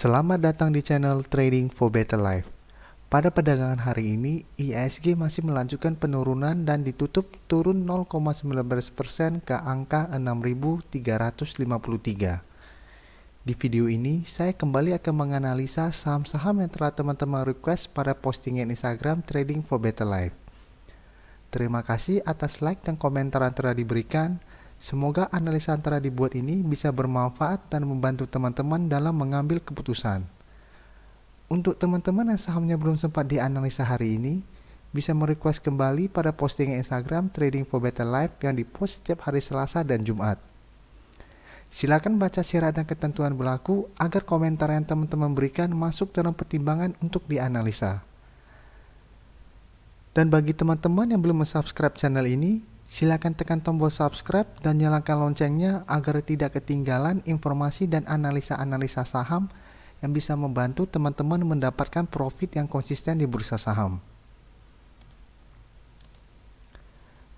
Selamat datang di channel Trading for Better Life. Pada perdagangan hari ini, IHSG masih melanjutkan penurunan dan ditutup turun 0,19% ke angka 6.353. Di video ini, saya kembali akan menganalisa saham-saham yang telah teman-teman request pada postingan Instagram Trading for Better Life. Terima kasih atas like dan komentar yang telah diberikan. Semoga analisa yang telah dibuat ini bisa bermanfaat dan membantu teman-teman dalam mengambil keputusan. Untuk teman-teman yang sahamnya belum sempat dianalisa hari ini, bisa merequest kembali pada postingan Instagram Trading for Better Life yang dipost setiap hari Selasa dan Jumat. Silakan baca syarat dan ketentuan berlaku agar komentar yang teman-teman berikan masuk dalam pertimbangan untuk dianalisa. Dan bagi teman-teman yang belum subscribe channel ini, silakan tekan tombol subscribe dan nyalakan loncengnya agar tidak ketinggalan informasi dan analisa-analisa saham yang bisa membantu teman-teman mendapatkan profit yang konsisten di bursa saham.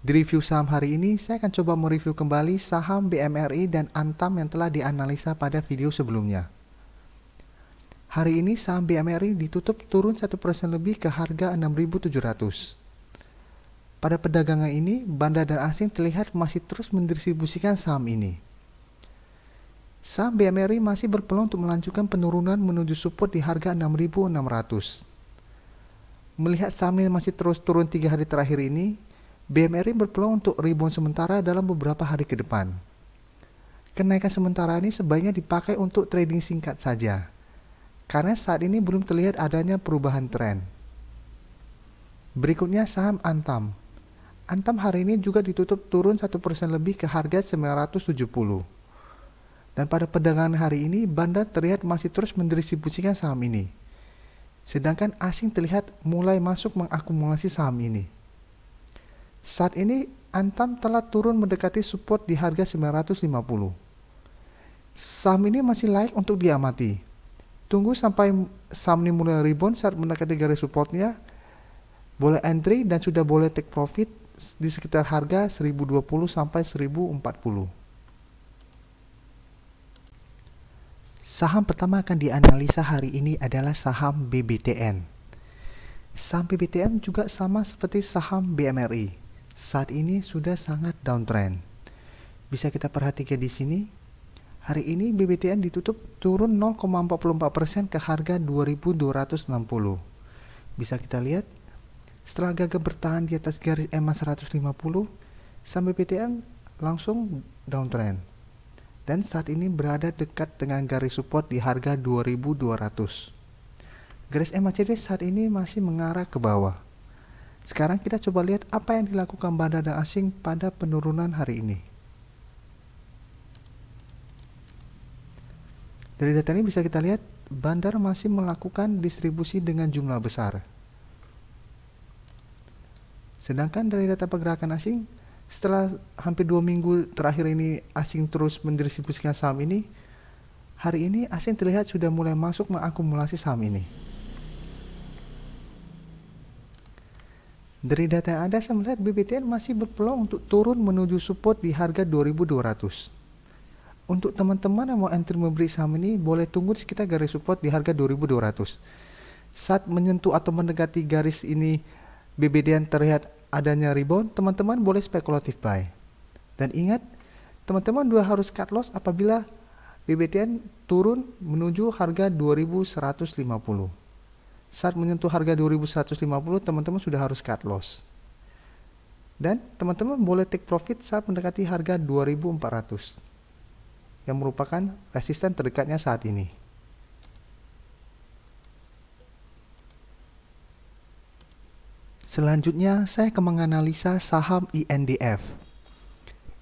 Di review saham hari ini, saya akan coba mereview kembali saham BMRI dan Antam yang telah dianalisa pada video sebelumnya. Hari ini saham BMRI ditutup turun 1% lebih ke harga 6.700. Pada perdagangan ini, bandar dan asing terlihat masih terus mendistribusikan saham ini. Saham BMRI masih berpeluang untuk melanjutkan penurunan menuju support di harga 6.600. Melihat saham ini masih terus turun 3 hari terakhir ini, BMRI berpeluang untuk rebound sementara dalam beberapa hari ke depan. Kenaikan sementara ini sebaiknya dipakai untuk trading singkat saja, karena saat ini belum terlihat adanya perubahan tren. Berikutnya saham Antam. Antam hari ini juga ditutup turun 1% lebih ke harga 970. Dan pada perdagangan hari ini, bandar terlihat masih terus mendistribusikan saham ini. Sedangkan asing terlihat mulai masuk mengakumulasi saham ini. Saat ini, Antam telah turun mendekati support di harga 950. Saham ini masih layak untuk diamati. Tunggu sampai saham ini mulai rebound saat mendekati garis supportnya. Boleh entry dan sudah boleh take profit di sekitar harga 1020 sampai 1040. Saham pertama akan dianalisa hari ini adalah saham BBTN. Saham BBTN juga sama seperti saham BMRI. Saat ini sudah sangat downtrend. Bisa kita perhatikan di sini. Hari ini BBTN ditutup turun 0,44% ke harga 2.260. Bisa kita lihat, setelah gagal bertahan di atas garis EMA 150, saham BBTN langsung downtrend. Dan saat ini berada dekat dengan garis support di harga 2.200. Garis MACD saat ini masih mengarah ke bawah. Sekarang kita coba lihat apa yang dilakukan bandar dan asing pada penurunan hari ini. Dari data ini bisa kita lihat, bandar masih melakukan distribusi dengan jumlah besar. Sedangkan dari data pergerakan asing, setelah hampir 2 minggu terakhir ini asing terus mendistribusikan saham ini, hari ini asing terlihat sudah mulai masuk mengakumulasi saham ini. Dari data yang ada, saya melihat BBTN masih berpeluang untuk turun menuju support di harga 2.200. Untuk teman-teman yang mau entry membeli saham ini, boleh tunggu di sekitar garis support di harga 2.200. Saat menyentuh atau mendekati garis ini, BBTN terlihat adanya rebound, teman-teman boleh spekulatif buy. Dan ingat, teman-teman juga harus cut loss apabila BBTN turun menuju harga 2.150. Saat menyentuh harga 2.150, teman-teman sudah harus cut loss. Dan teman-teman boleh take profit saat mendekati harga 2.400, yang merupakan resisten terdekatnya saat ini. Selanjutnya, saya akan menganalisa saham INDF.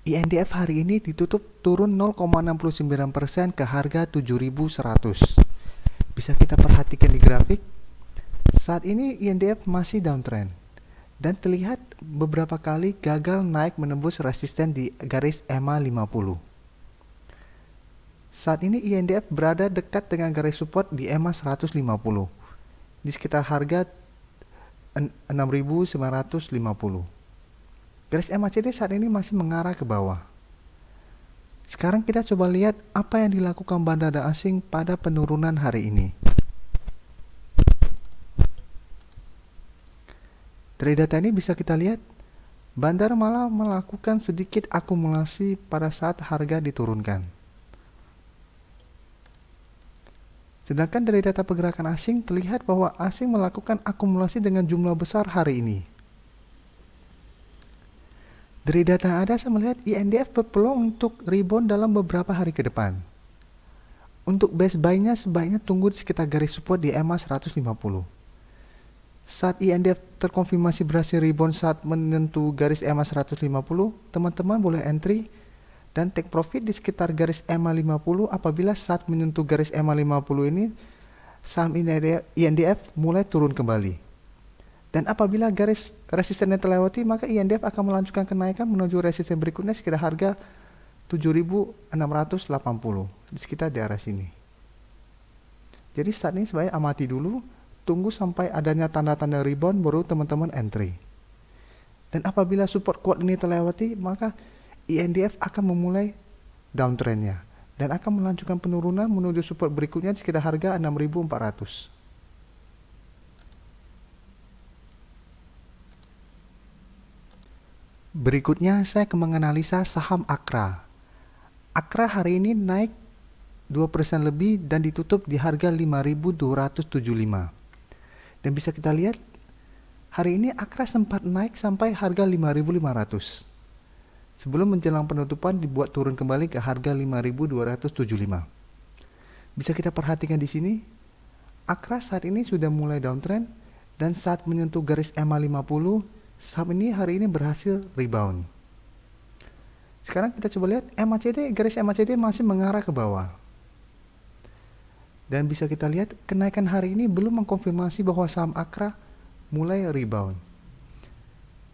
INDF hari ini ditutup turun 0,69% ke harga 7.100. Bisa kita perhatikan di grafik. Saat ini INDF masih downtrend dan terlihat beberapa kali gagal naik menembus resisten di garis EMA 50. Saat ini INDF berada dekat dengan garis support di EMA 150 di sekitar harga 6.950. Garis MACD saat ini masih mengarah ke bawah. Sekarang kita coba lihat apa yang dilakukan bandar asing pada penurunan hari ini. Dari data ini bisa kita lihat, bandar malah melakukan sedikit akumulasi pada saat harga diturunkan. Sedangkan dari data pergerakan asing terlihat bahwa asing melakukan akumulasi dengan jumlah besar hari ini. Dari data yang ada, saya melihat INDF berpeluang untuk rebound dalam beberapa hari ke depan. Untuk base buy-nya sebaiknya tunggu di sekitar garis support di EMA 150. Saat INDF terkonfirmasi berhasil rebound saat menyentuh garis EMA 150, teman-teman boleh entry dan take profit di sekitar garis EMA 50 apabila saat menyentuh garis EMA 50 ini saham INDF mulai turun kembali. Dan apabila garis resisten yang terlewati, maka INDF akan melanjutkan kenaikan menuju resisten berikutnya sekitar harga 7.680 di sekitar daerah sini. Jadi saat ini sebaiknya amati dulu, tunggu sampai adanya tanda-tanda rebound baru teman-teman entry. Dan apabila support kuat ini terlewati, maka INDF akan memulai downtrendnya dan akan melanjutkan penurunan menuju support berikutnya sekitar harga 6.400. Berikutnya saya akan menganalisa saham Akra. Akra hari ini naik 2% lebih dan ditutup di harga 5.275. Dan bisa kita lihat, hari ini Akra sempat naik sampai harga 5.500. Sebelum menjelang penutupan dibuat turun kembali ke harga 5.275. Bisa kita perhatikan di sini, Akra saat ini sudah mulai downtrend dan saat menyentuh garis EMA 50, saham ini hari ini berhasil rebound. Sekarang kita coba lihat garis MACD masih mengarah ke bawah. Dan bisa kita lihat kenaikan hari ini belum mengkonfirmasi bahwa saham Akra mulai rebound.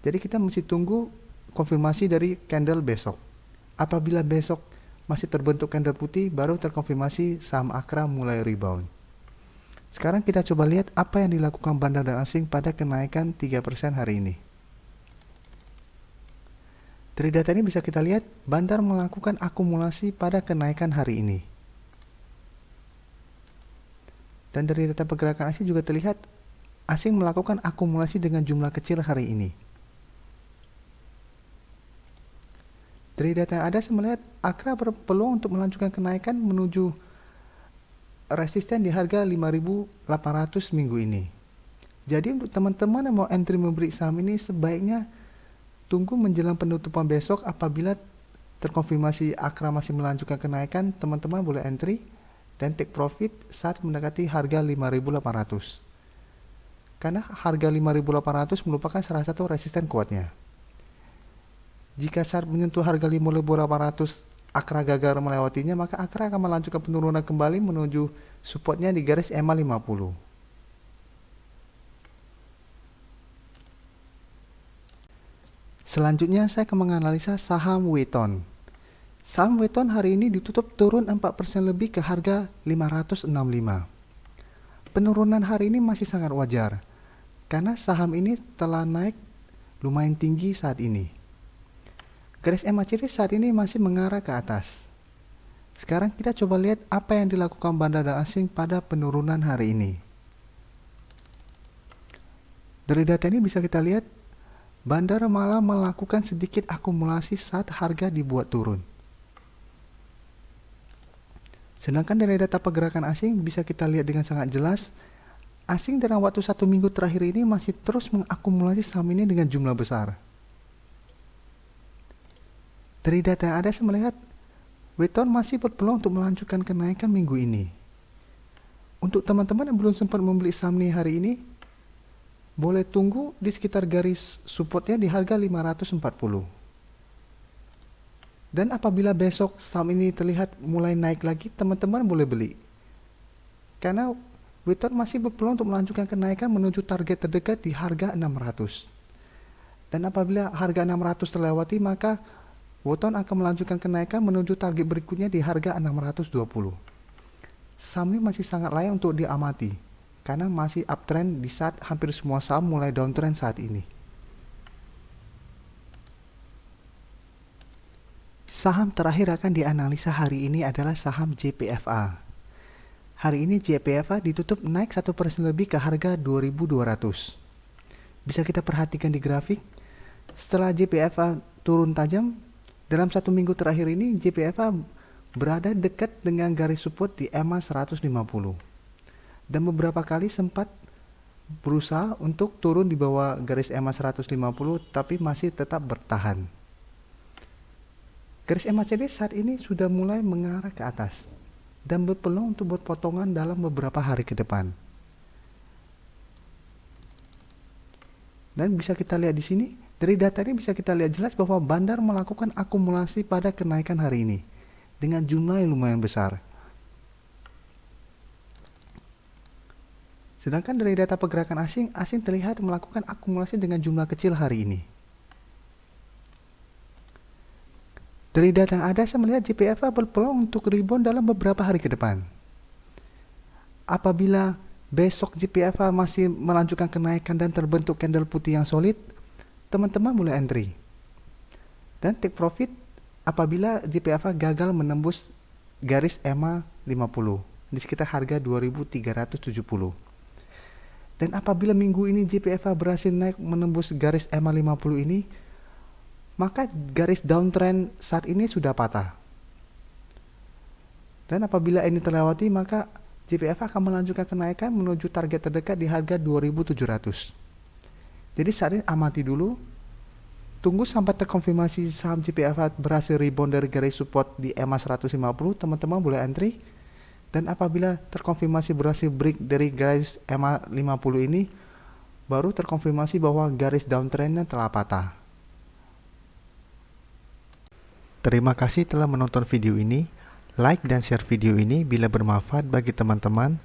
Jadi kita mesti tunggu konfirmasi dari candle besok. Apabila besok masih terbentuk candle putih, baru terkonfirmasi saham Akra mulai rebound. Sekarang kita coba lihat apa yang dilakukan bandar asing pada kenaikan 3% hari ini. Dari data ini bisa kita lihat bandar melakukan akumulasi pada kenaikan hari ini. Dan dari data pergerakan asing juga terlihat asing melakukan akumulasi dengan jumlah kecil hari ini. Dari data yang ada saya melihat Akra berpeluang untuk melanjutkan kenaikan menuju resisten di harga 5.800 minggu ini. Jadi untuk teman-teman yang mau entry membeli saham ini sebaiknya tunggu menjelang penutupan besok. Apabila terkonfirmasi Akra masih melanjutkan kenaikan, teman-teman boleh entry dan take profit saat mendekati harga 5.800. Karena harga 5.800 merupakan salah satu resisten kuatnya. Jika saat menyentuh harga 5.800 Akra gagal melewatinya, maka Akra akan melanjutkan penurunan kembali menuju supportnya di garis EMA 50. Selanjutnya saya akan menganalisa saham Weton. Saham Weton hari ini ditutup turun 4% lebih ke harga 565. Penurunan hari ini masih sangat wajar, karena saham ini telah naik lumayan tinggi saat ini. Garis MACD saat ini masih mengarah ke atas. Sekarang kita coba lihat apa yang dilakukan bandar asing pada penurunan hari ini. Dari data ini bisa kita lihat bandar malah melakukan sedikit akumulasi saat harga dibuat turun. Sedangkan dari data pergerakan asing bisa kita lihat dengan sangat jelas, asing dalam waktu 1 minggu terakhir ini masih terus mengakumulasi saham ini dengan jumlah besar. Dari data yang ada saya melihat Weton masih berpeluang untuk melanjutkan kenaikan minggu ini. Untuk teman-teman yang belum sempat membeli saham ini hari ini, boleh tunggu di sekitar garis supportnya di harga 540. Dan apabila besok saham ini terlihat mulai naik lagi, teman-teman boleh beli. Karena Weton masih berpeluang untuk melanjutkan kenaikan menuju target terdekat di harga 600. Dan apabila harga 600 terlewati, maka Weton akan melanjutkan kenaikan menuju target berikutnya di harga 620. Saham ini masih sangat layak untuk diamati, karena masih uptrend di saat hampir semua saham mulai downtrend saat ini. Saham terakhir akan dianalisa hari ini adalah saham JPFA. Hari ini JPFA ditutup naik 1% lebih ke harga 2.200. Bisa kita perhatikan di grafik, setelah JPFA turun tajam, dalam 1 minggu terakhir ini JPFA berada dekat dengan garis support di EMA 150. Dan beberapa kali sempat berusaha untuk turun di bawah garis EMA 150 tapi masih tetap bertahan. Garis MACD saat ini sudah mulai mengarah ke atas dan berpeluang untuk berpotongan dalam beberapa hari ke depan. Dan bisa kita lihat di sini, dari data ini bisa kita lihat jelas bahwa Bandar melakukan akumulasi pada kenaikan hari ini dengan jumlah yang lumayan besar. Sedangkan dari data pergerakan asing terlihat melakukan akumulasi dengan jumlah kecil hari ini. Dari data yang ada, saya melihat JPFA berpeluang untuk rebound dalam beberapa hari ke depan. Apabila besok JPFA masih melanjutkan kenaikan dan terbentuk candle putih yang solid, teman-teman mulai entry. Dan take profit apabila JPFA gagal menembus garis EMA 50 di sekitar harga 2.370. Dan apabila minggu ini JPFA berhasil naik menembus garis EMA 50 ini, maka garis downtrend saat ini sudah patah. Dan apabila ini terlewati, maka JPFA akan melanjutkan kenaikan menuju target terdekat di harga 2.700. Jadi saat ini amati dulu, tunggu sampai terkonfirmasi saham JPFA berhasil rebound dari garis support di EMA 150, teman-teman boleh entry. Dan apabila terkonfirmasi berhasil break dari garis EMA 50 ini, baru terkonfirmasi bahwa garis downtrendnya telah patah. Terima kasih telah menonton video ini. Like dan share video ini bila bermanfaat bagi teman-teman,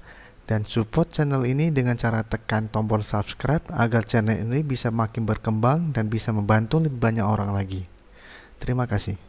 dan support channel ini dengan cara tekan tombol subscribe agar channel ini bisa makin berkembang dan bisa membantu lebih banyak orang lagi. Terima kasih.